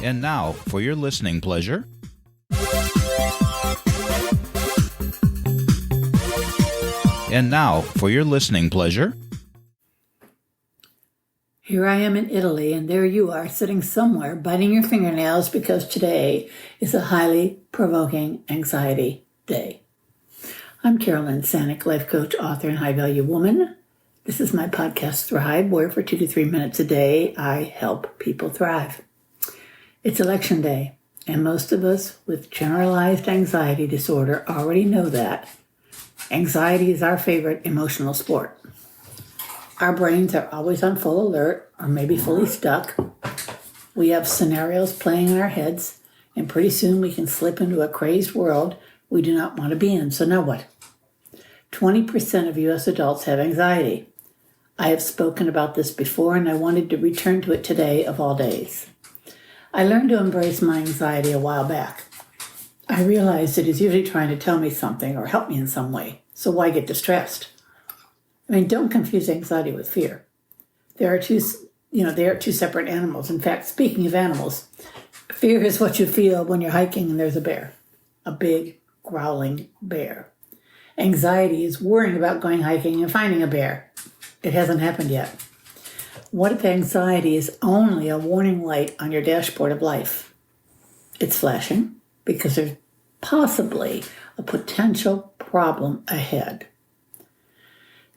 And now, for your listening pleasure, Here I am in Italy, and there you are sitting somewhere biting your fingernails because today is a highly provoking anxiety day. I'm Carolyn Sanic, life coach, author, and high-value woman. This is my podcast, Thrive, where for 2 to 3 minutes a day, I help people thrive. It's election day, and most of us with generalized anxiety disorder already know that. Anxiety is our favorite emotional sport. Our brains are always on full alert, or maybe fully stuck. We have scenarios playing in our heads, and pretty soon we can slip into a crazed world we do not want to be in. So now what? 20% of U.S. adults have anxiety. I have spoken about this before, and I wanted to return to it today of all days. I learned to embrace my anxiety a while back. I realized it is usually trying to tell me something or help me in some way, so why get distressed? Don't confuse anxiety with fear. They are two separate animals. In fact, speaking of animals, fear is what you feel when you're hiking and there's a bear, a big, growling bear. Anxiety is worrying about going hiking and finding a bear. It hasn't happened yet. What if anxiety is only a warning light on your dashboard of life? It's flashing because there's possibly a potential problem ahead.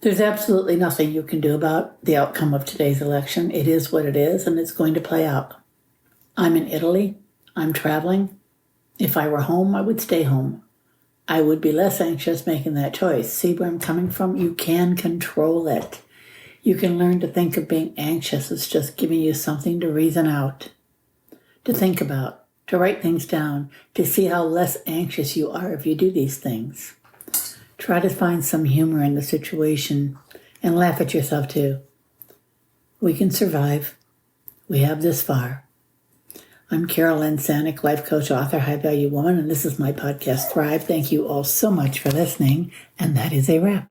There's absolutely nothing you can do about the outcome of today's election. It is what it is, and it's going to play out. I'm in Italy. I'm traveling. If I were home, I would stay home. I would be less anxious making that choice. See where I'm coming from? You can control it. You can learn to think of being anxious as just giving you something to reason out, to think about, to write things down, to see how less anxious you are if you do these things. Try to find some humor in the situation and laugh at yourself too. We can survive. We have this far. I'm Carolyn Sanic, life coach, author, high-value woman, and this is my podcast, Thrive. Thank you all so much for listening, and that is a wrap.